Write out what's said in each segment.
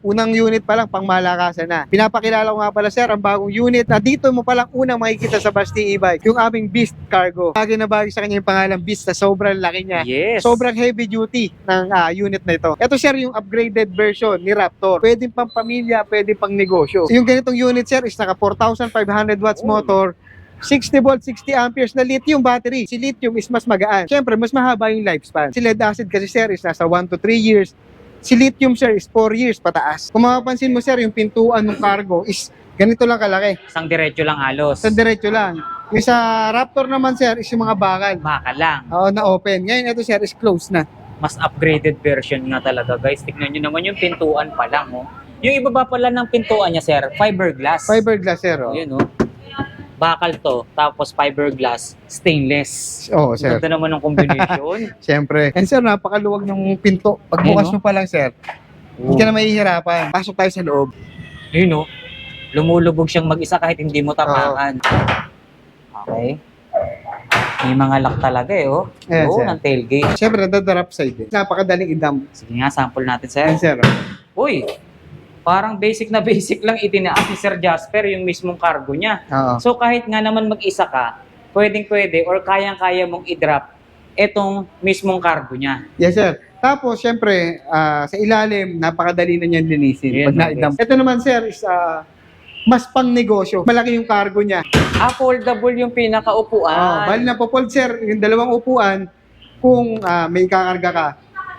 unang unit pa lang, pang malakasan na. Pinapakilala ko nga pala sir, ang bagong unit na dito mo palang unang makikita sa Basti e-bike, yung aming Beast Cargo. Bagay na bagay sa kanya yung pangalan Beast na sobrang laki niya. Yes. Sobrang heavy duty ng unit na ito. Ito sir, yung upgraded version ni Raptor. Pwedeng pang pamilya, pwedeng pang negosyo. Yung ganitong unit sir is naka 4,500 watts motor, 60 volt, 60 amperes na lithium battery. Si lithium is mas magaan. Siyempre, mas mahaba yung lifespan. Si lead acid kasi sir is nasa 1 to 3 years. Si lithium sir is 4 years pataas. Kung mapapansin mo sir, yung pintuan ng cargo is ganito lang kalaki. Isang diretso lang halos. Sa diretso lang. Yung sa Raptor naman sir is yung mga bakal. Baka lang. Oo, na open. Ngayon ito sir is closed na. Mas upgraded version nga talaga, guys. Tignan nyo naman yung pintuan pa lang, oh. Yung ibaba pala ng pintuan niya, sir, fiberglass. Fiberglass sir. Oh. Yun, oh. Bakal to, tapos fiberglass, stainless. Oo sir. Ganda naman ng combination. Siyempre. And sir, napakaluwag ng pinto. Pagbukas Ayun, no? mo pa lang sir, hindi ka na mahihirapan. Pasok tayo sa loob. Yun, oh. Lumulubog siyang mag-isa kahit hindi mo tapakan. Okay. May mga lock talaga, eh, oh. Ayan, Oo, sir. ng tailgate. Siyempre, nadadrap side. Napakadaling idump. Sige nga, sample natin, sir. Ayan sir. Uy, parang basic na basic lang itinaas ni Sir Jasper yung mismong cargo niya. Oo. So kahit nga naman mag-isa ka, pwedeng-pwede or kayang-kaya mong i-drop etong mismong cargo niya. Yes, sir. Tapos, syempre, sa ilalim, napakadali na niyan linisin. Yes, Pag na-dump. Ito naman, sir, is mas pang negosyo. Malaki yung cargo niya. Foldable yung pinakaupuan. Bali na po, Paul, sir, yung dalawang upuan, kung may kakarga ka.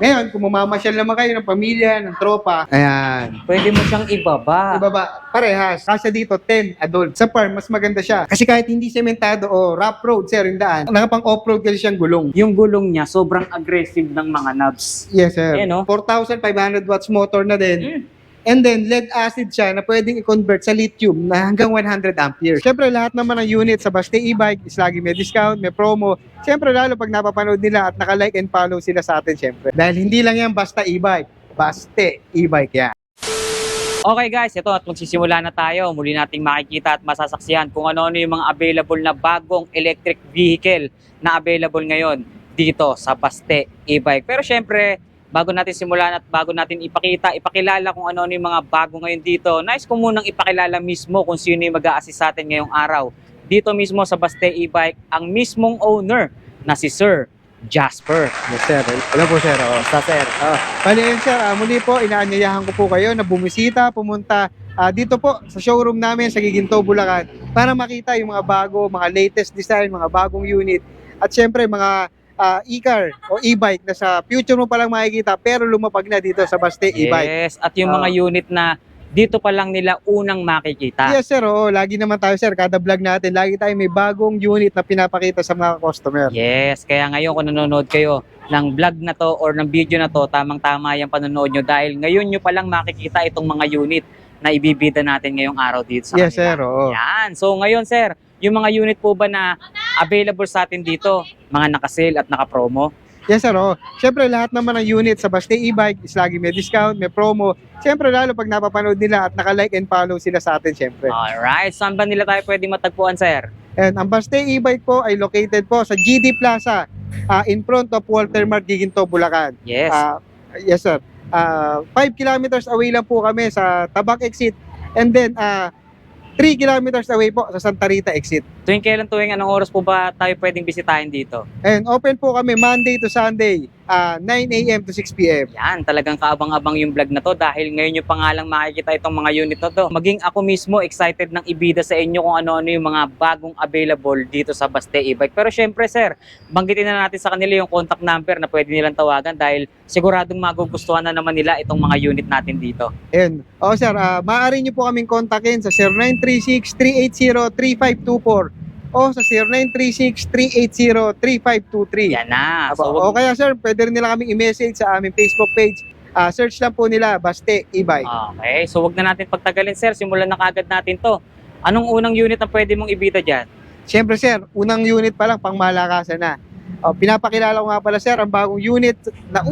Ngayon, kung mamamasyal naman kayo ng pamilya, ng tropa, ayan. Pwede mo siyang ibaba. Ibaba, parehas. Kasi dito, 10 adult. Sa farm, mas maganda siya. Kasi kahit hindi sementado o rough road, sir, yung daan, nakapang off-road kasi siyang gulong. Yung gulong niya, sobrang aggressive ng mga knobs. Yes, sir. Ayan, no? 4,500 watts motor na din. And then, lead acid siya na pwedeng i-convert sa lithium na hanggang 100 amperes. Siyempre, lahat naman ng unit sa Basti e-bike is lagi may discount, may promo. Siyempre, lalo pag napapanood nila at naka-like and follow sila sa atin, siyempre. Dahil hindi lang yan basta e-bike. Basti e-bike yan. Okay guys, ito at magsisimula na tayo. Muli nating makikita at masasaksihan kung ano-ano yung mga available na bagong electric vehicle na available ngayon dito sa Basti e-bike. Pero syempre, bago natin simulan at bago natin ipakilala kung ano yung mga bago ngayon dito, nais ko munang ipakilala mismo kung sino yung mag-a-assist sa atin ngayong araw. Dito mismo sa Basti e-bike, ang mismong owner na si Sir Jasper. Yes, sir. Wala po, sir. Sa sir. Bali, yun, sir, muli po, inaanyayahan ko po kayo na bumisita, pumunta dito po sa showroom namin sa Giginto, Bulacan para makita yung mga bago, mga latest design, mga bagong unit at syempre mga e-car o e-bike na sa future mo palang makikita pero lumapag na dito sa Basti e-bike. Yes, at yung mga unit na dito pa lang nila unang makikita. Yes, sir. Lagi naman tayo, sir. Kada vlog natin, lagi tayo may bagong unit na pinapakita sa mga customer. Yes, kaya ngayon kung nanonood kayo ng vlog na to or ng video na to, tamang-tama yung panonood nyo dahil ngayon nyo palang makikita itong mga unit na ibibida natin ngayong araw dito sa Yes, kanila. sir. Yan. So ngayon, sir, yung mga unit po ba na available sa atin dito, mga naka-sale at naka-promo? Yes, sir. Siyempre, lahat naman ng unit sa Basti e-bike is lagi may discount, may promo. Siyempre, lalo pag napapanood nila at naka-like and follow sila sa atin, siyempre. Alright, saan ba nila tayo pwedeng matagpuan, sir? And ang Basti e-bike po ay located po sa GD Plaza in front of Walter Mart, Giginto, Bulacan. Yes. Yes, sir. 5 kilometers away lang po kami sa Tabak exit. And then, 3 kilometers away po sa Santa Rita exit. Tuwing anong oras po ba tayo pwedeng bisitahin dito? And open po kami Monday to Sunday, 9 a.m. to 6 p.m. Yan, talagang kaabang-abang yung vlog na to dahil ngayon nyo pa nga lang makikita itong mga unit na to. Maging ako mismo excited ng ibida sa inyo kung ano-ano yung mga bagong available dito sa Basti e-bike. Pero syempre sir, banggitin na natin sa kanila yung contact number na pwede nilang tawagan dahil siguradong magugustuhan na naman nila itong mga unit natin dito. And, sir, maaari nyo po kaming kontakin sa 0936-380-3524 o sa 0936-380-3523. Yan na. O kaya sir, pwede rin nila kaming i-message sa aming Facebook page. Search lang po nila, Basti e-bike. Okay, so wag na natin pagtagalin sir, simulan na kagad natin to. Anong unang unit na pwede mong ibida dyan? Siyempre sir, unang unit pa lang, pang malakasan na. Pinapakilala ko nga pala sir, ang bagong unit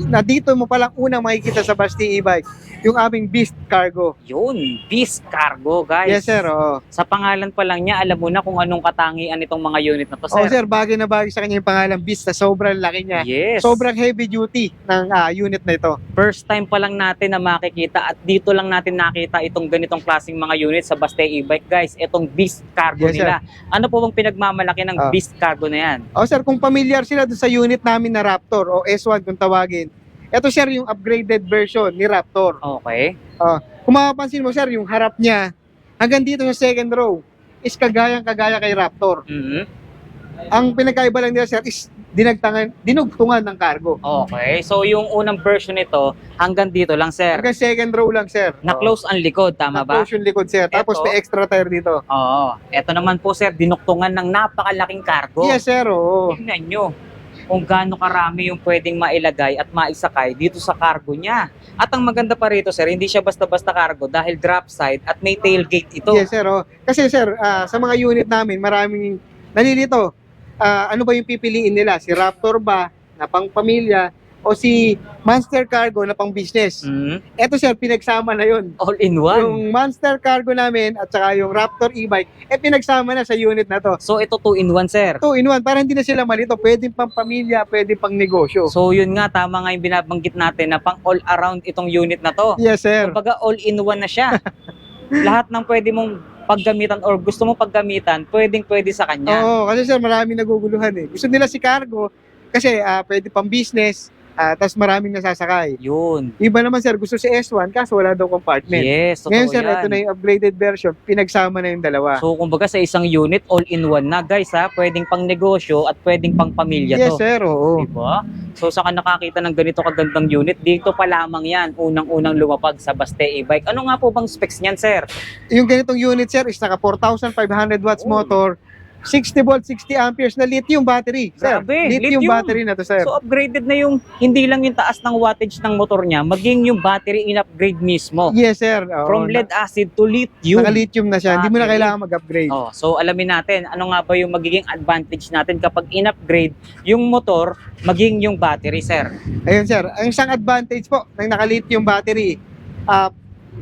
na dito mo palang unang makikita sa Basti e-bike, yung aming Beast Cargo. Yun, Beast Cargo, guys. Yes sir, oo. Sa pangalan pa lang niya, alam mo na kung anong katangian itong mga unit na to, Oh sir. sir, bagay na bagay sa kanya yung pangalan Beast na sobrang laki niya. Yes. Sobrang heavy duty ng unit na ito. First time pa lang natin na makikita at dito lang natin nakita itong ganitong klaseng mga unit sa Basti e-bike, guys. Itong Beast Cargo Yes, sir. nila. Ano po bang pinagmamalaki ng Beast Cargo na yan? Oh sir, kung familiar sila doon sa unit namin na Raptor o S1 kung tawagin, ito sir yung upgraded version ni Raptor. Okay. Kung mapapansin mo sir, yung harap niya hanggang dito sa second row is kagaya kay Raptor. Mhm. Ang pinagkaiba lang nila sir is dinugtungan ng cargo. Okay. So yung unang version nito, hanggang dito lang, sir. Hanggang second row lang sir. Na-close ang likod, tama ba? Na-close yung likod sir. Tapos Ito. may extra tire dito. Oo. Ito naman po, sir, dinuktungan ng napakalaking cargo. Yes sir, oo. Tingnan nyo kung gaano karami yung pwedeng mailagay at maisakay dito sa cargo niya. At ang maganda pa rito, sir, hindi siya basta-basta cargo dahil drop side at may tailgate ito. Yes sir, oo. Kasi sir, sa mga unit namin, maraming nalilito. Ano ba yung pipiliin nila? Si Raptor ba na pang pamilya o si Monster Cargo na pang business? Mhm. Eto sir, pinagsama na yun. All in one. Yung Monster Cargo namin at saka yung Raptor e-bike, pinagsama na sa unit na to. So ito 2 in 1, sir. 2 in 1, para hindi na sila malito. Pwedeng pang pamilya, pwedeng pang negosyo. So yun nga, tama nga yung binabanggit natin na pang all around itong unit na to. Yes sir. Kumbaga all in one na siya. Lahat ng pwede mong paggamitan or gusto mong paggamitan, pwede sa kanya. Oo, kasi sir, maraming naguguluhan eh. Gusto nila si Cargo kasi pwede pang business, tapos maraming nasasakay. Yun. Iba naman sir, gusto si S1 kaso wala daw compartment. Yes, totoo Ngayon sir, yan. ito na yung upgraded version, pinagsama na yung dalawa. So, kumbaga sa isang unit, all-in-one na, guys, ha? Pwedeng pang negosyo at pwedeng pang pamilya Yes to. sir, oo. Diba? So, saka nakakita ng ganito kagandang unit, dito pa lamang yan, unang-unang lumapag sa Baste e-bike. Ano nga po bang specs niyan, sir? Yung ganitong unit sir is naka 4,500 watts motor, 60 volt, 60 amperes na lithium battery. Sir, Grabe, lithium lithium. battery na to sir. So, upgraded na yung, hindi lang yung taas ng wattage ng motor niya, maging yung battery in-upgrade mismo. Yes sir. Oo. From lead acid to lithium. Naka-lithium na siya, hindi mo na Battery. kailangan mag-upgrade. Oh, so alamin natin ano nga ba yung magiging advantage natin kapag in-upgrade yung motor maging yung battery, sir. Ayun sir, ang isang advantage po ng naka-lithium battery,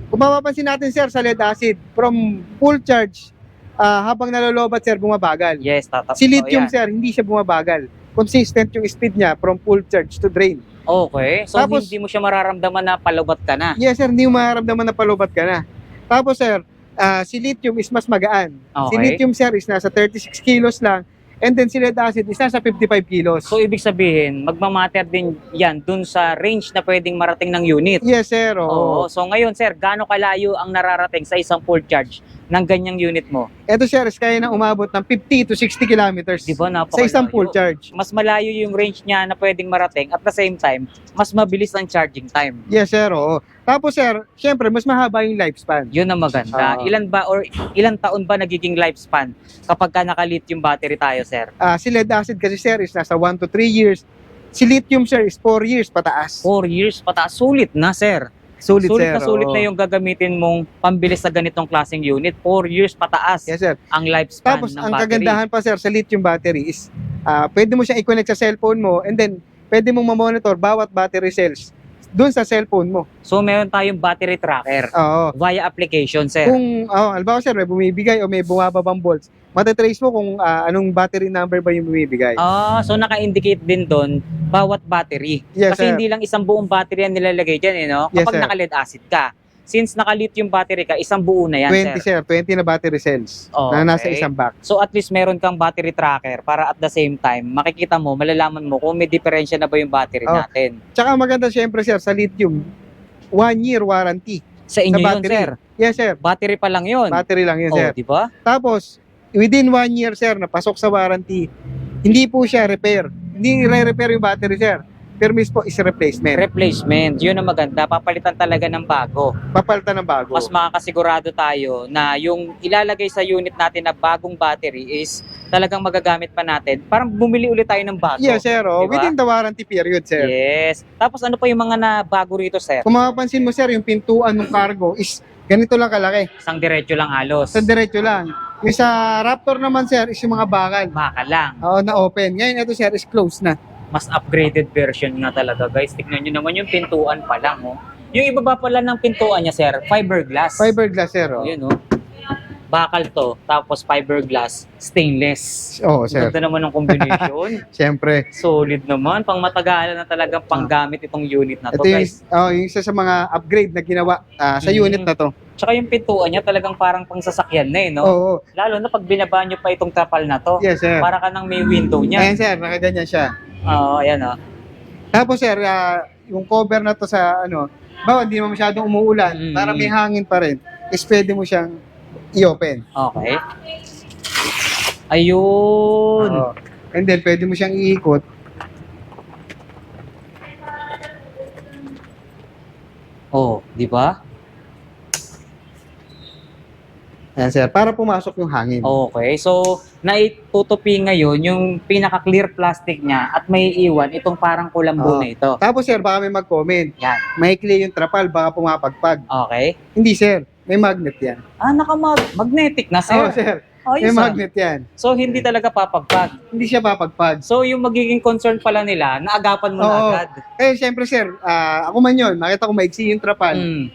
kung mapapansin natin sir sa lead acid, from full charge, habang nalolobat sir, bumabagal. Yes, Si lithium sir, hindi siya bumabagal. Consistent yung speed niya from full charge to drain. Okay. So Tapos- hindi mo siya mararamdaman na palubat ka na. Yes sir, hindi mo mararamdaman na palubat ka na. Tapos sir, si lithium is mas magaan. Si Okay. lithium sir is nasa 36 kilos lang, and then si lead acid is nasa 55 kilos. So ibig sabihin, magmamatter din yan dun sa range na pwedeng marating ng unit. Yes sir, oo. Oo. So ngayon, sir, gaano kalayo ang nararating sa isang full charge ng ganyang unit mo? Ito sir, is kaya na umabot ng 50 to 60 kilometers Di ba, sa napakalayo? isang full charge. Mas malayo yung range niya na pwedeng marating at the same time, mas mabilis ang charging time. Yes sir, oo. Tapos sir, syempre mas mahaba yung lifespan. Yun ang maganda. Oo. Ilan taon ba nagiging lifespan kapag ka naka-lithium battery tayo, sir? Si lead acid kasi sir is nasa 1 to 3 years. Si lithium sir is 4 years pataas. 4 years pataas. Sulit na, sir. Sulit sir, Sulit oo. na yung gagamitin mong pambilis sa ganitong klaseng unit. 4 years pataas Yes sir. ang lifespan Tapos ng ang battery. kagandahan pa sir sa lithium battery is pwede mo siya i-connect sa cellphone mo, and then pwede mong ma-monitor bawat battery cells doon sa cellphone mo. So, meron tayong battery tracker Oo. via application, sir. Kung halimbawa sir, may bumibigay o may bumababang volts, matatrace mo kung anong battery number ba yung bumibigay. So naka-indicate din doon bawat battery. Yes Kasi sir. hindi lang isang buong battery ang nilalagay dyan, no? Yes, Kapag sir. naka-lead acid ka. Since naka-lithium battery ka, isang buo na yan, 20 sir. sir, 20 na battery cells Okay. na nasa isang box. So at least meron kang battery tracker para at the same time, makikita mo, malalaman mo kung may diferensya na ba yung battery Oh. natin. Tsaka maganda syempre sir sa lithium, 1 year warranty. Sa inyo Sa yun, battery. sir. Yes sir, Battery pa lang yun. battery lang yun Oh, sir. di ba? Tapos, within 1 year sir, napasok sa warranty, hindi po siya repair. Hindi re-repair yung battery sir. Permis po is replacement. Replacement. Yun ang maganda. Papalitan talaga ng bago. Papalitan ng bago. Mas makakasigurado tayo na yung ilalagay sa unit natin na bagong battery is talagang magagamit pa natin. Parang bumili ulit tayo ng bago. Yes sir, Diba? within the warranty period sir. Yes. Tapos ano pa yung mga na bago rito, sir? Kung mapapansin mo sir, yung pintuan ng cargo is ganito lang kalaki. Isang diretso lang halos. Sa diretso lang. Yung sa Raptor naman, sir, is yung mga bakal. Baka lang. Oo, na open. Ngayon, ito, sir, is closed na. Mas upgraded version nga talaga, guys. Tignan nyo naman yung pintuan pa lang, oh. Yung ibaba pala ng pintuan niya, sir, fiberglass. Fiberglass, sir. Oh. Yun, oh. Bakal to, tapos fiberglass, stainless. Oo, sir. Ganda naman ng combination. Siyempre. Solid naman. Pang matagalan na talagang panggamit itong unit na to, Ito yung, guys. yung isa sa mga upgrade na ginawa sa unit na to. Tsaka yung pintuan niya talagang parang pang sasakyan na, eh, no? Oo. Lalo na pag binaba nyo pa itong trapal na to. Yes, sir. Para ka nang may window niya. Ayan, sir. Nakaganyan siya. Oo, ayan, oh. Tapos, sir, yung cover na to sa, bawa, hindi naman masyadong umuulan, para may hangin pa rin, is pwede mo siyang i-open. Okay. Ayun. Oo. And then, pwede mo siyang iikot. Oh, di ba? Ayan, sir. Para pumasok yung hangin. Okay. So, naitutupi ngayon yung pinaka-clear plastic niya at may iwan itong parang kulambo Oo. na ito. Tapos, sir, baka may mag-comment. Yan. Maikli yung trapal, baka pumapagpag. Okay. Hindi, sir. May magnet yan. Ah, naka-magnetic na, sir. Oo, sir. Ayos, May ah. magnet yan. So, hindi talaga papagpag. Hindi siya papagpag. So, yung magiging concern pala nila, naagapan mo na Oo. agad. Eh, siyempre, sir, ako man yun. Makita ko maiksi yung trapal. Mm.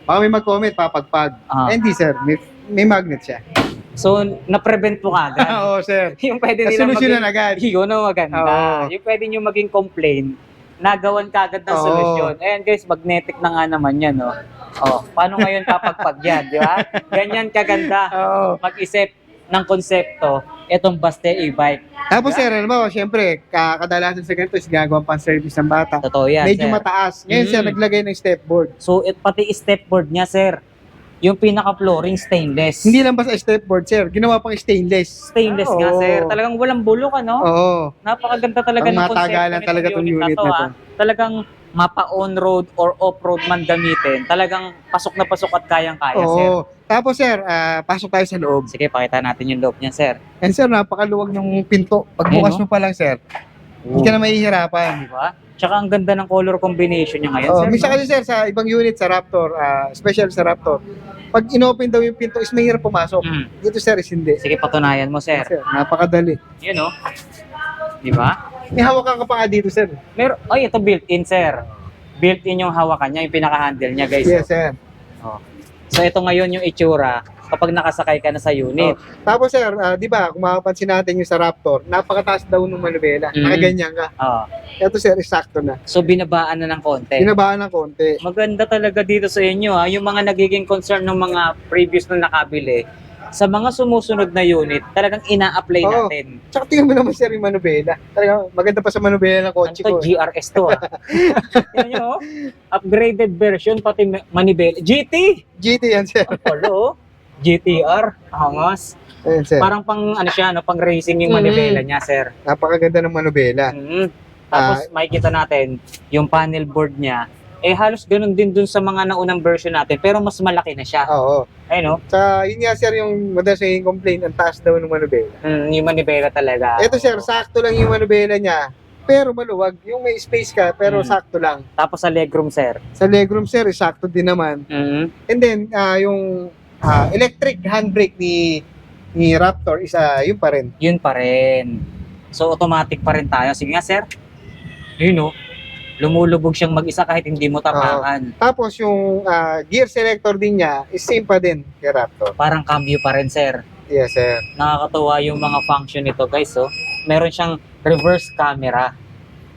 Baka may mag-comment, papagpag. Ah. Eh, hindi, sir. May magnet siya. So, na-prevent mo agad. Oo, sir. Yung pwede nilang Nasolusyonan agad. Yun ang maganda. Oo. Yung pwede nyo maging complain, nagawan ka agad ng Oo. solusyon. Ayan guys, magnetic na nga naman yan, no? Oh, paano ngayon papagpag yan, di ba? Ganyan kaganda. Oo. Mag-isip ng konsepto, itong Baste e-bike. Tapos, sir, alam mo, siyempre, kadalasan sa ganito is gagawang pan-service ng bata. Totoo yan, Medyo sir. mataas. Ngayon, sir, Mm. naglagay ng stepboard. So, pati stepboard niya, sir, yung pinaka-flooring stainless. Hindi lang basta stepboard, sir. Ginawa pang stainless. Stainless nga, Oo. sir. Talagang walang bulok, ano? Oo. Napakaganda talaga Ang ng konsepto matagalan talaga tong unit na to. Talagang mapa on-road or off-road man gamitin. Talagang pasok na pasok at kayang-kaya, sir. Oo. Tapos, sir, pasok tayo sa loob. Sige, pakita natin yung loob niya, sir. And, sir, napakaluwag ng pinto. Pagbukas mo pa lang, sir, hindi ka na mahihirapan. Di ba? Tsaka ang ganda ng color combination niya ngayon, Oh, sir. minsan no? kasi, sir, sa ibang unit, sa Raptor, special sa Raptor, pag inopen daw yung pinto, is mahirap pumasok. Mm. Dito, sir, is hindi. Sige, patunayan mo, sir. Sir, napakadali. Yun, no? Di ba? May hawakan ka pa nga dito, sir. Ay, ito built-in, sir. Built-in yung hawakan niya, yung pinaka-handle niya, guys. Yes, sir. Oh. So, ito ngayon yung itsura kapag nakasakay ka na sa unit. Tapos, sir, di ba, kung makapansin natin yung sa Raptor, napakataas daw ng manubela. Mm. Nakaganyan ka. Oh. Ito, sir, is sakto na. So, binabaan na ng konti. Binabaan ng konti. Maganda talaga dito sa inyo, ha? Yung mga nagiging concern ng mga previous na nakabili, sa mga sumusunod na unit, talagang ina-apply Oo. natin. Tsaka tingnan mo naman, sir, yung manubela. Talaga, maganda pa sa manubela ng Ano kotse to? ko. GRS to, ha? Tingnan nyo, oh. Upgraded version, pati manibela. GT! GT yan, sir. Ang polo, oh. GTR, angas. Ayan, sir. Parang pang, ano siya, no, pang racing yung manibela niya, sir. Napakaganda ng manubela. Tapos makikita natin, yung panel board niya, halos ganun din dun sa mga naunang version natin, pero mas malaki na siya. Oo. Ayun, no? Sa yun nga, sir, yung madalas yung complaint, ang taas daw ng manubela. Yung manibela talaga. Ito, sir, sakto lang yung manubela niya. Pero maluwag. Yung may space ka, pero sakto lang. Tapos sa legroom, sir. Sa legroom, sir, sakto din naman. And then, yung electric handbrake ni Raptor is yun pa rin. Yun pa rin. So, automatic pa rin tayo. Sige nga, sir. Yun, no? Lumulubog siyang mag-isa kahit hindi mo tapakan. Tapos yung gear selector din niya is same pa din kay Raptor. Parang cambio pa rin, sir. Yes, sir. Nakakatuwa yung mga function nito, guys, oh. Meron siyang reverse camera.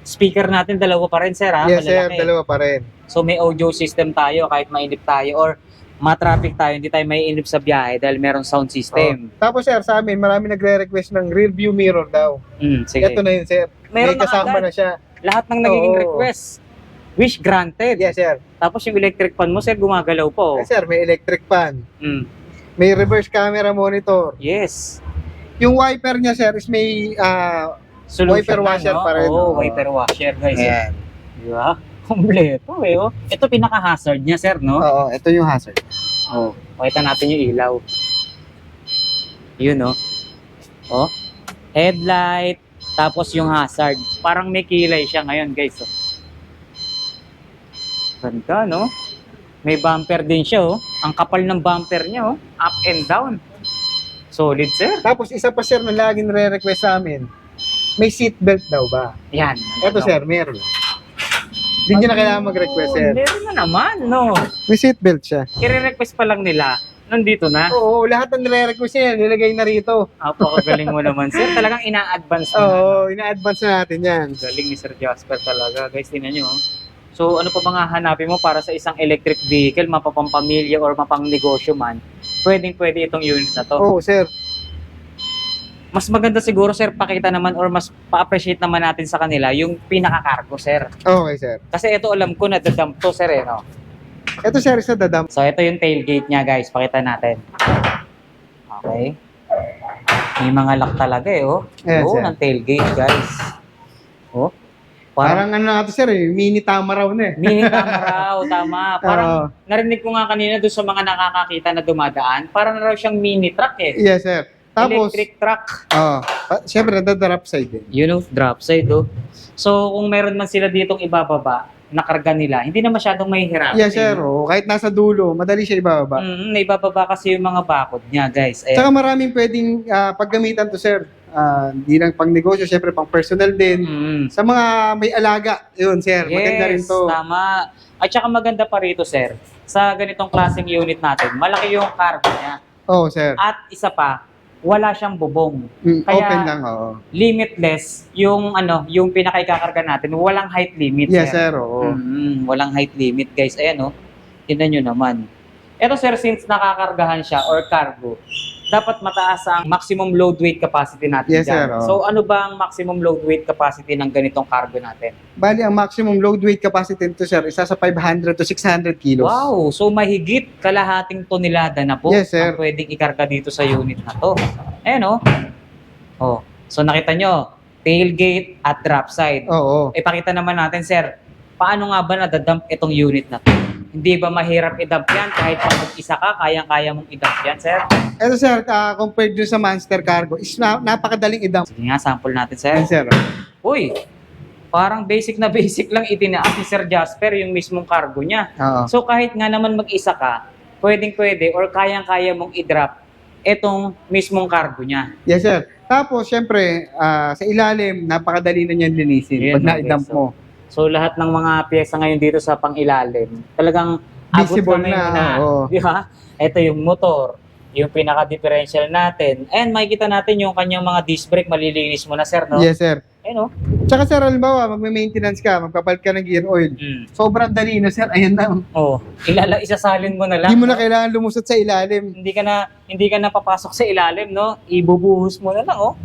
Speaker natin, dalawa pa rin, sir, ha? Yes, sir. Malalaki. Dalawa pa rin. So, may audio system tayo kahit mainip tayo or ma-traffic tayo, hindi tayo maiinip sa biyahe dahil merong sound system. Tapos, sir, sa amin, marami nagre-request ng rear view mirror daw. Sige. Ito na yun, sir. Meron May kasama agad. na siya. Lahat ng nagiging Oo. request. Wish granted. Yes, sir. Tapos yung electric fan mo, sir, gumagalaw po. Yes, sir. May electric fan. May reverse camera monitor. Yes. Yung wiper niya, sir, is may Solution wiper na, washer no? pa rin. Oo, wiper washer, guys. Ayan. Di ba? Kompleto, eh. Oh. Ito pinaka-hazard niya, sir, no? Oo, ito yung hazard. Oh. Pakita natin yung ilaw. Yun, no? Oh. Headlight. Tapos yung hazard. Parang may kilay siya ngayon, guys. Oh. Ganda, no? May bumper din siya, oh. Ang kapal ng bumper niya, oh. Up and down. Solid, sir. Tapos isa pa sir na laging re-request sa amin, may seatbelt daw ba? Yan. Eto sir, meron. Hindi nyo na kailangan mag-request sir. Meron na naman, no? May seatbelt siya. I-request pa lang nila. Nandito na. Oo, lahat ng nire-request niya, nilagay na rito. Napakagaling mo naman, sir. Talagang ina-advance na. Oo, ina-advance na natin yan. Galing ni Sir Jasper talaga. Guys, tingnan nyo. So, ano pa mga hanapin mo para sa isang electric vehicle, mapapampamilya or mapangnegosyo man, pwedeng-pwede itong unit na to. Oo, sir. Mas maganda siguro, sir, pakita naman or mas pa-appreciate naman natin sa kanila yung pinaka-cargo, sir. Okay, sir. Kasi ito alam ko na dadump to, sir, eh, no? Ito, sir, isa dadam. So, ito yung tailgate niya, guys. Pakita natin. Okay. May mga lock talaga, eh, oh. Ayan, Oo, sir. ng tailgate, guys. Oh. Parang ano na ito, sir, eh. Mini tama raw na eh. Mini tama raw, tama. Parang Oo. narinig ko nga kanina doon sa mga nakakakita na dumadaan, parang na raw siyang mini truck eh. Yes, sir. Tapos, Electric truck. syempre, nada-drop side din. You know, drop side oh. So, kung meron man sila ditong ibababa, nakarga nila, hindi na masyadong mahihirap. Yes, sir. Oh. Kahit nasa dulo, madali siya ibababa. Naibababa kasi yung mga bakod niya, guys. Ayan. Tsaka maraming pwedeng paggamitan to, sir. Hindi lang pang negosyo, syempre pang personal din. Sa mga may alaga, yun, sir. Maganda rin to. Tama. At saka maganda pa rito, sir. Sa ganitong klaseng unit natin, malaki yung cargo niya. Oo, sir. At isa pa, wala siyang bubong. Kaya- Open lang, oo. Limitless yung yung pinakaikakarga natin, walang height limit. Yes, sir. Oo. Walang height limit, guys. Ayan, oh. Tingnan nyo naman. Ito, sir, since nakakargahan siya or cargo, dapat mataas ang maximum load weight capacity natin Yes, dyan. sir, oh. So, ano ba ang maximum load weight capacity ng ganitong cargo natin? Bali, ang maximum load weight capacity nito, sir, isa sa 500 to 600 kilos. Wow! So, mahigit kalahating tonelada na po Yes, sir. ang pwedeng ikarga dito sa unit na to. Ayan, oh. Oh. So, nakita nyo, tailgate at drop side. Oo. Ipakita naman natin, sir, paano nga ba nadadump itong unit na to? Hindi ba mahirap i-dump yan? Kahit pag mag-isa ka, kayang-kaya mong i-dump yan, sir? Ito, sir, compared dun sa Monster Cargo, is napakadaling i-dump. Sige nga, sample natin, sir. Yes, sir. Uy, parang basic na basic lang itinaas ni Sir Jasper yung mismong cargo niya. Oo. So kahit nga naman mag-isa ka, pwedeng-pwede or kayang-kaya mong i-drop itong mismong cargo niya. Yes, sir. Tapos, syempre, sa ilalim, napakadali na niyan linisin Ayan, pag na-dump okay, mo. So lahat ng mga pyesa ngayon dito sa pang-ilalim, talagang abot Visible kamay na, na. oo. Di ba? Ito yung motor, yung pinaka-differential natin. And makikita natin yung kanyang mga disc brake, malilinis mo na, sir, no? Yes, sir. Ayun, no? Tsaka, sir, halimbawa, magme-maintenance ka, magpapalit ka ng gear oil. Sobrang dali na, sir. Ayan na. Oh, isasalin mo na lang. Hindi mo na no? kailangan lumusot sa ilalim. Hindi ka na papasok sa ilalim, no? Ibubuhos mo na lang, oh.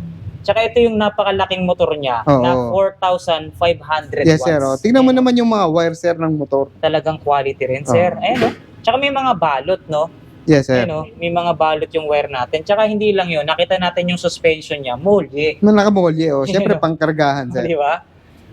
Tsaka ito yung napakalaking motor niya Oo. na 4,500 Yes, watts. sir. Oh. Tingnan mo naman yung mga wire, sir, ng motor. Talagang quality rin, sir. Oo. Ayun, no? Tsaka may mga balot, no? Yes, sir. Ayun, no? May mga balot yung wire natin. Tsaka hindi lang yun. Nakita natin yung suspension niya. Molye. Nung nakamolye, oh. Siyempre, pangkargahan, sir. Di ba?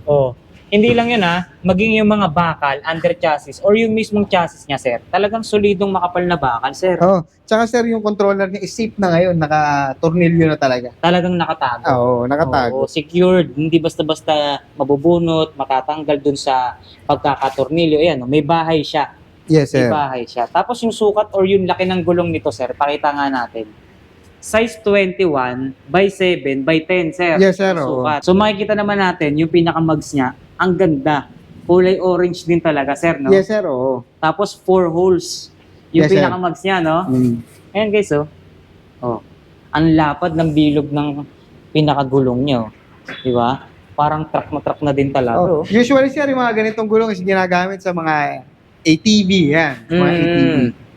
Oh. Hindi lang yun, ha? Maging yung mga bakal, under chassis, or yung mismong chassis niya, sir. Talagang solidong makapal na bakal, sir. Oh. Tsaka, sir, yung controller niya is safe na ngayon. Naka-tornilyo na talaga. Talagang nakatago. Oo, nakatago. Oo, secured, hindi basta-basta mabubunot, matatanggal dun sa pagkakatornilyo. Ayan, may bahay siya. Yes, May sir. bahay siya. Tapos yung sukat or yung laki ng gulong nito, sir, pakita nga natin. Size 21 by 7 by 10, sir. Yes, sir. Yung Oo. sukat. So makikita naman natin yung pinaka-mugs niya, ang ganda. Kulay orange din talaga, sir, no? Yes, sir. Oo. Tapos 4 holes. Yung Yes, sir. pinaka-mugs niya, no? Mm. Ayan, guys, oh. Oh. Ang lapad ng bilog ng pinakagulong niya, oh. Di ba? Parang truck na din talaga, Oh. oh. Usually, sir, yung mga ganitong gulong is ginagamit sa mga ATV, yan. Mga ATV.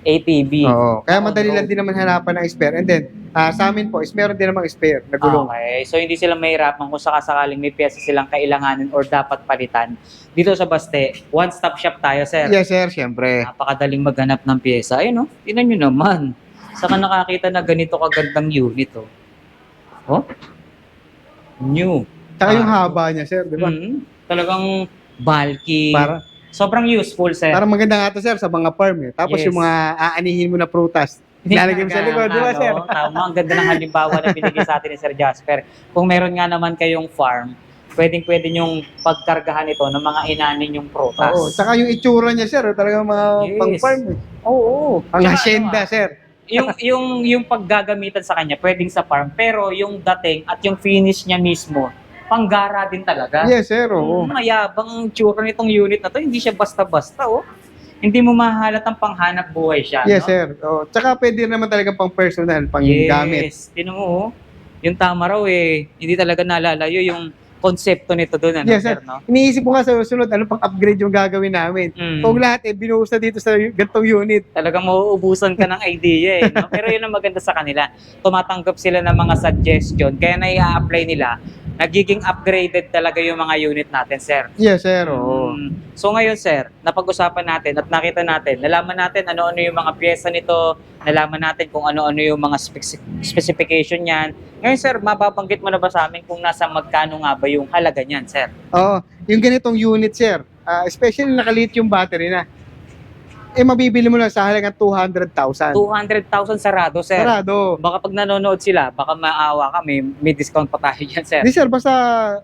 ATV. Oo. Kaya Oh, madali no. lang din naman hanapan ng spare. And then, sa amin po, is meron din namang spare na gulong. Okay. So, hindi sila mahirapan kung sakasakaling may pyesa silang kailanganin or dapat palitan. Dito sa Baste, one-stop shop tayo, sir. Yes, sir, syempre. Napakadaling maghanap ng pyesa. Ayun, oh. Tingnan nyo naman. Saka nakakita na ganito kagandang unit, oh. Oh? New. Tsaka yung haba niya, sir, di ba? Talagang bulky. Para, Sobrang useful, sir. Parang maganda nga to, sir, sa mga farm, eh. Tapos Yes. yung mga aanihin mo na prutas, lalagay mo sa likod, di ba, sir? Tama, ang ganda ng halimbawa na binigay sa atin ni Sir Jasper. Kung meron nga naman kayong farm, pwedeng-pwede nyong pagkargahan ito ng mga inanin yung prutas. Oo. Tsaka yung itsura niya, sir, talagang mga Yes. pang-farm, eh. Oo. Pang Tsaka hacienda, ano, sir. yung paggagamitan sa kanya, pwedeng sa farm, pero yung dating at yung finish niya mismo, panggara din talaga. Yes, sir. Oo. Mayabang ang tsura nitong unit na to, hindi siya basta-basta, oh. Hindi mo mahalatang panghanap buhay siya, Yes, no? sir. Oh, tsaka pwede naman talaga pang personal, pang gamit. Yes, tinan mo, oh. Yung tama raw eh, hindi talaga nalalayo yung konsepto nito doon, ano, Yes, sir, sir. no? Iniisip ko nga sa susunod, ano pang upgrade yung gagawin namin. Kung lahat binuhos na dito sa gantong unit. Talagang mauubusan ka ng idea eh, no? Pero yun ang maganda sa kanila. Tumatanggap sila ng mga suggestion, kaya na-i-apply nila. Nagiging upgraded talaga yung mga unit natin, sir. Yes, sir. Oo. So ngayon, sir, napag-usapan natin at nakita natin, nalaman natin ano-ano yung mga pyesa nito, nalaman natin kung ano-ano yung mga specification niyan. Ngayon, sir, mababanggit mo na ba sa amin kung nasa magkano nga ba yung halaga niyan, sir? Oo. Yung ganitong unit, sir, especially nakaliit yung battery na, mabibili mo lang sa halagang 200,000. 200,000 sarado, sir. Sarado. Baka pag nanonood sila, baka maawa ka, may discount pa tayo dyan, sir. Di sir, basta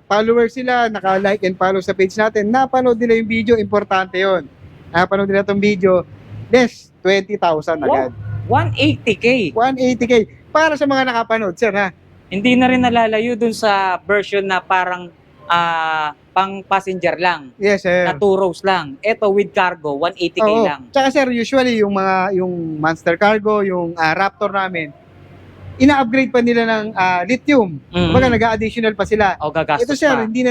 follower sila, naka-like and follow sa page natin, napanood nila yung video, importante yon. Napanood nila itong video, yes, 20,000 agad. 180K. 180K. Para sa mga nakapanood, sir, ha? Hindi na rin nalalayo dun sa version na parang pang passenger lang. Yes, sir. Na 2 rows lang. Ito with cargo, 180K Oo. lang. Tsaka sir, usually yung Monster Cargo, yung Raptor namin, ina-upgrade pa nila ng lithium. Kumbaga nag-additional pa sila. O gagastos Ito sir, pa. hindi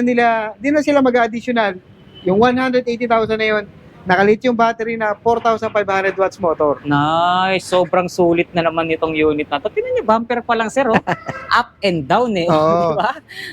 na sila mag-additional. Yung 180,000 na yun, naka-lithium battery na 4,500 watts motor. Nice. Sobrang sulit na naman itong unit na to. Tingnan niyo, bumper pa lang, sir. Oh. Up and down eh. Oo. Diba?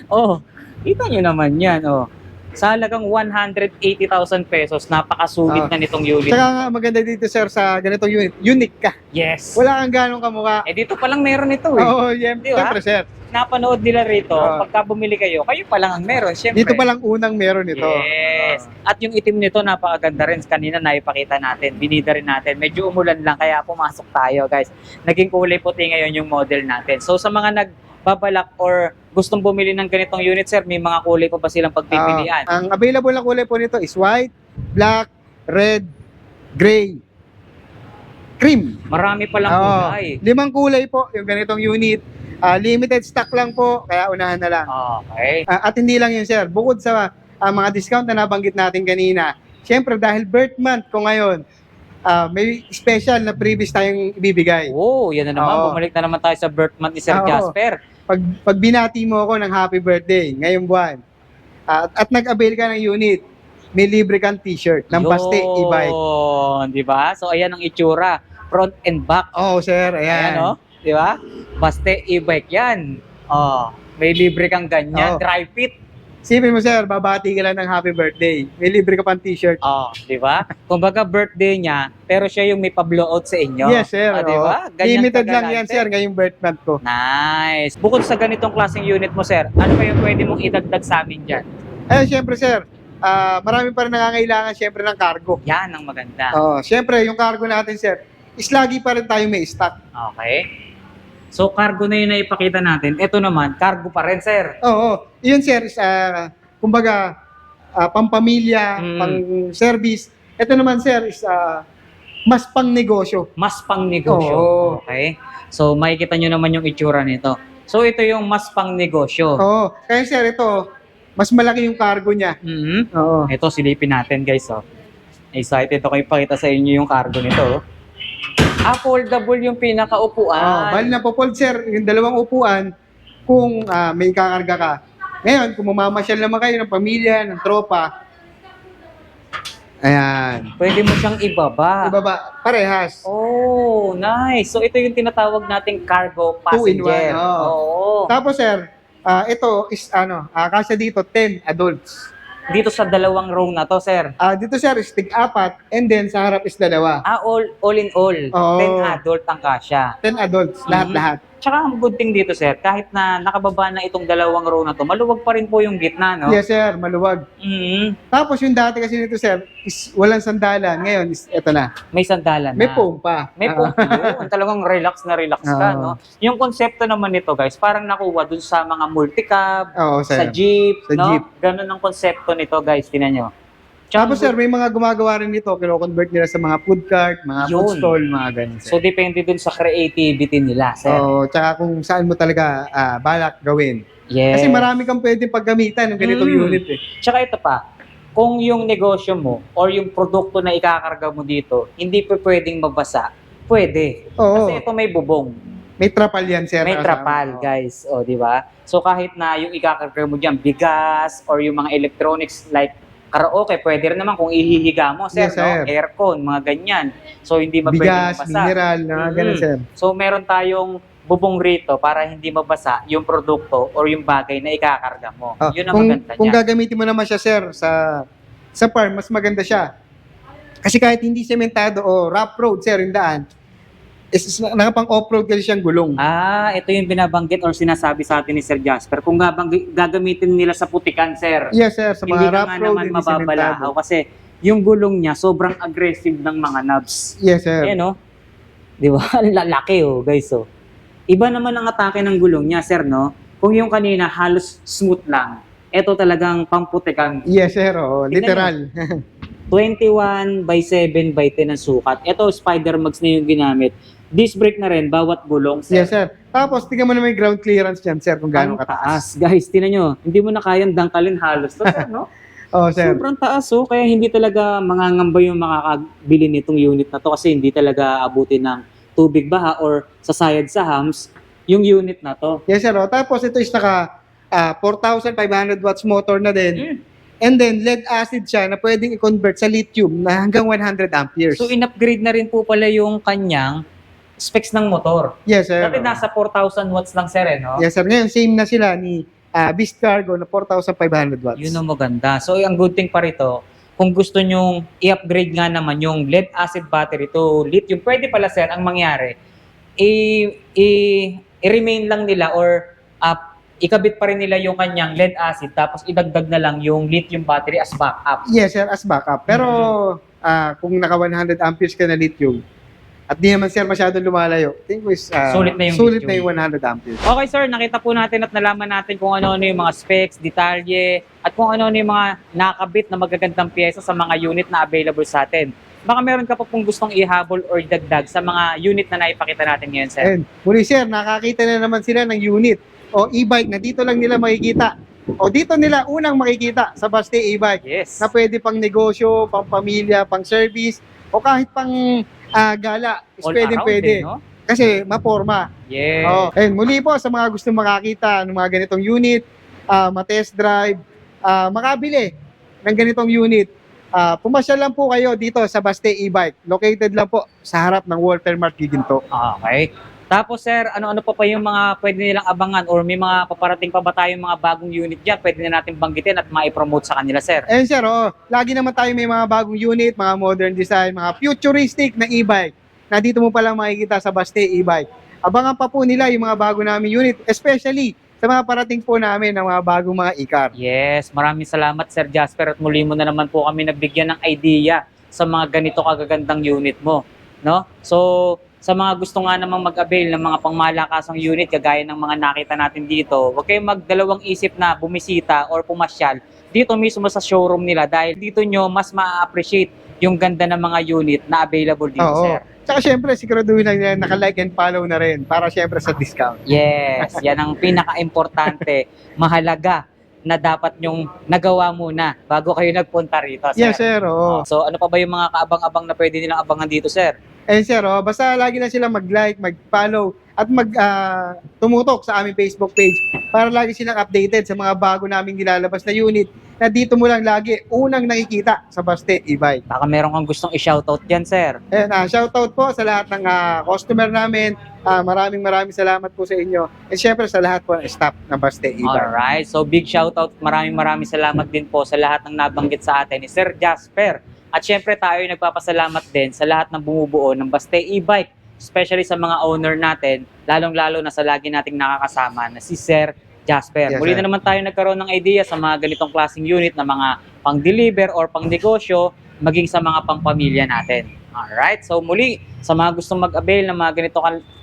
Oh, kita niyo naman yan. Oh. Sa halagang 180,000 pesos, napakasulit na nitong unit. Tsaka nga maganda dito sir sa ganitong unit, unique ka. Yes. Wala kang ganong kamukha. Eh dito pa lang meron ito eh. Oo, Di ba? siyempre sir. Napanood nila rito, Oo. pagka bumili kayo pa lang ang meron, syempre. Dito pa lang unang meron ito. Yes. At yung itim nito, napakaganda rin. Kanina naipakita natin, binida rin natin. Medyo umulan lang, kaya pumasok tayo, guys. Naging kulay puti ngayon yung model natin. So sa mga nagbabalak or gustong bumili ng ganitong unit, sir, may mga kulay pa ba silang pagpipilian? Ang available na kulay po nito is white, black, red, gray, cream. Marami palang Oo. kulay. 5 kulay po yung ganitong unit. Limited stock lang po, kaya unahan na lang. Okay. At hindi lang yun, sir. Bukod sa mga discount na nabanggit natin kanina, syempre dahil birth month ko ngayon, may special na previous tayong ibibigay. Oh, yan na naman. Oo. Bumalik na naman tayo sa birth month ni Sir Oo. Jasper. Pag binati mo ako ng happy birthday ngayong buwan, at nag-avail ka ng unit, may libre kang t-shirt ng Baste e-bike. Di ba? So, ayan ang itsura. Front and back. Oo, sir. Ayan, Ayan. oh. Di ba? Baste e-bike yan. Oh, may libre kang ganyan. Oo. Dry fit. Sipin mo, sir, babati ka lang ng happy birthday. May libre ka pang t-shirt. Oh, di ba? Kumbaga birthday niya, pero siya yung may pa-blowout sa inyo. Yes, sir. Oh, di ba? Oo. Ganyan Limited lang kagalante. yan, sir, ngayong birth month ko. Nice. Bukod sa ganitong klaseng unit mo, sir, ano pa yung pwede mong idagdag sa amin dyan? Siyempre, sir, marami pa rin nangangailangan, siyempre, ng cargo. Yan ang maganda. Siyempre, yung cargo natin, sir, is lagi pa rin tayo may stock. Okay. So, cargo na yun na ipakita natin. Ito naman, cargo pa rin, sir. Oo. Yun, sir, is, kumbaga, pampamilya, Mm. pang service. Ito naman, sir, is mas pang negosyo. Mas pang negosyo. Oo. Okay. So, makikita nyo naman yung itsura nito. So, ito yung mas pang negosyo. Oo. Kaya, sir, ito, mas malaki yung cargo niya. Mhm. Oo. Ito, silipin natin, guys. Oh. Excited ako ipakita sa inyo yung cargo nito. Oh. Foldable yung pinakaupuan. Bali na po, Paul, sir, yung 2 upuan, kung may kakarga ka. Ngayon, kung mamamasyal naman kayo ng pamilya, ng tropa, ayan. Pwede mo siyang ibaba. Ibaba, parehas. Oh, nice. So, ito yung tinatawag nating cargo passenger. 2-in-1, oo. Oo. Tapos, sir, ito is, kasya dito, 10 adults. Dito sa 2 row na to, sir. Dito, sir, is tig-4, and then sa harap is 2. All in all. Oo. 10 adult ang kasya. 10 adults, lahat-lahat. Tsaka ang good thing dito, sir, kahit na nakababa na itong 2 row na to, maluwag pa rin po yung gitna, no? Yes, sir, maluwag. Mhm. Tapos, yung dati kasi nito, sir, is walang sandalan. Ngayon, is ito na. May sandalan na. May foam pa. May pump yun. Talagang relax na relax ka, Oo. no? Yung konsepto naman nito, guys, parang nakuha dun sa mga multicab, Oo, sa sir. jeep, Sa no? jeep. Ganun ang konsepto nito, guys. Tingnan nyo. Tapos sir, may mga gumagawa rin nito, kino-convert nila sa mga food cart, mga food Yun. stall, mga ganun sir. So, depende dun sa creativity nila, sir. Oo, tsaka kung saan mo talaga balak gawin. Yes. Kasi marami kang pwedeng paggamitan ng ganitong unit eh. Tsaka ito pa, kung yung negosyo mo or yung produkto na ikakarga mo dito, hindi pa pwedeng mabasa, pwede. Oo. Kasi ito may bubong, May trapal yan sir. may na kasama. trapal, Oo. guys. O, di ba? So, kahit na yung ikakarga mo dyan, bigas or yung mga electronics like karaoke, pwede rin naman kung ihihiga mo, sir, Yes, sir. no? Aircon, mga ganyan. So, hindi Bigas, mapwedeng mabasa. mineral, ganun Mhm. sir. So, meron tayong bubong rito para hindi mabasa yung produkto or yung bagay na ikakarga mo. Oh, Yun ang kung, maganda kung niya. gagamitin mo naman siya sir sa farm, mas maganda siya. Kasi kahit hindi sementado o rough road sir yung daan, nakapang off-road kasi siyang gulong. Ito yung binabanggit or sinasabi sa atin ni Sir Jasper. Kung gagamitin nila sa putikan, sir, Yes sir, sa hindi mga ka rough nga road, naman hindi mababalahaw sementado. kasi yung gulong niya sobrang aggressive ng mga knobs. Yes sir. Ayan, no? Di ba? Ang lalaki, oh, guys, oh. Iba naman ang atake ng gulong niya, sir, no? Kung yung kanina halos smooth lang, ito talagang pamputikan. Yes sir, oo, Tignan literal. 21 by 7 by 10 ang sukat. Ito, Spider Max na yung ginamit. Disc brake na rin, bawat gulong, sir. Yes sir. Tapos tingnan mo na may ground clearance dyan sir kung gaano Ang kataas. taas. Guys, tinan nyo. Hindi mo na kayang dangkalin halos. To, sir, no? Oh sir. Sobrang taas, oh. Kaya hindi talaga mangangamba yung makakabili nitong unit na to kasi hindi talaga abutin ng tubig baha or sasayad sa hams yung unit na to. Yes sir. Oh. Tapos ito is naka 4,500 watts motor na din. Mm. And then lead acid siya na pwedeng i-convert sa lithium na hanggang 100 amperes. So, in-upgrade na rin po pala yung kanyang specs ng motor. Yes sir. Dati nasa 4,000 watts lang, sir, eh, no? Yes sir. Ngayon same na sila ni Beast Cargo na 4,500 watts. Yun ang maganda. So, ang good thing pa rito, kung gusto nyong i-upgrade nga naman yung lead acid battery to lithium, pwede pala, sir, ang mangyari, i-remain lang nila or ikabit pa rin nila yung kanyang lead acid tapos idagdag na lang yung lithium battery as backup. Yes sir, as backup. Pero kung naka 100 amperes ka na lithium at di naman sir masyadong lumalayo, I think is Sulit na yung sulit lithium. na yung 100 amperes. Okay, sir, nakita po natin at nalaman natin kung ano-ano yung mga specs, detalye, at kung ano-ano yung mga nakakabit na magagandang pyesa sa mga unit na available sa atin. Baka meron ka pa pong gustong ihabol or dagdag sa mga unit na naipakita natin ngayon, sir. And muli sir, nakakita na naman sila ng unit o e-bike na dito lang nila makikita. O dito nila unang makikita sa Baste e-bike Yes. na pwede pang negosyo, pang pamilya, pang service o kahit pang gala. Is All pwede around pwede. eh, no? Kasi maporma. Yes. Oh, and muli po sa mga gustong makakita ng mga ganitong unit, ma-test drive, makabili ng ganitong unit, pumasyal lang po kayo dito sa Baste e-bike. Located lang po sa harap ng Walter Mart Giginto. Okay. Tapos, sir, ano-ano pa yung mga pwede nilang abangan or may mga paparating pa ba tayong mga bagong unit dyan? Pwede na natin banggitin at ma-promote sa kanila, sir. And sir, lagi naman tayo may mga bagong unit, mga modern design, mga futuristic na e-bike na dito mo palang makikita sa Baste e-bike. Abangan pa po nila yung mga bago namin unit, especially sa mga parating po namin ng mga bagong mga e-car. Yes, maraming salamat, Sir Jasper, at muli mo na naman po kami nabigyan ng idea sa mga ganito kagagandang unit mo, no? So, sa mga gusto nga namang mag-avail ng mga pangmalakasang unit kagaya ng mga nakita natin dito, huwag kayong magdalawang isip na bumisita or pumasyal dito mismo sa showroom nila dahil dito nyo mas ma-appreciate yung ganda ng mga unit na available dito, Oo. sir. Tsaka syempre, siguraduhin lang nila naka-like and follow na rin para syempre sa discount. Yes, yan ang pinaka-importante, mahalaga na dapat nyong nagawa muna bago kayo nagpunta rito, sir. Yes, sir. Oo. So, ano pa ba yung mga kaabang-abang na pwede nilang abangan dito, sir? And sir, basta lagi na sila mag-like, mag-follow, at tumutok sa aming Facebook page para lagi silang updated sa mga bago naming nilalabas na unit na dito mo lang lagi unang nakikita sa Baste e-bike. Baka meron kang gustong i-shoutout dyan, sir. And shoutout po sa lahat ng customer namin. Maraming salamat po sa inyo. And syempre sa lahat po ng staff ng Baste e-bike. Alright, so big shoutout. Maraming salamat din po sa lahat ng nabanggit sa atin ni Sir Jasper. At syempre tayo ay nagpapasalamat din sa lahat ng bumubuo ng Baste e-bike, especially sa mga owner natin, lalong-lalo na sa lagi nating nakakasama na si Sir Jasper. Yes, Muli sir. na naman tayo nagkaroon ng idea sa mga ganitong klaseng unit na mga pang-deliver or pang-negosyo, maging sa mga pang-pamilya natin. Alright, so muli, sa mga gustong mag-avail ng mga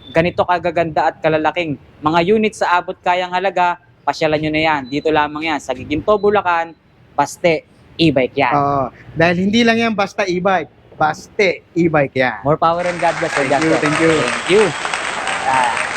ganito kagaganda at kalalaking mga unit sa abot kayang halaga, pasyalan nyo na yan. Dito lamang yan sa Giginto, Bulacan, Baste e-bike yan. Dahil hindi lang yan basta e-bike. Baste e-bike yan. More power and God bless, Sir Thank you, Gaston. thank you. Thank you. Ah.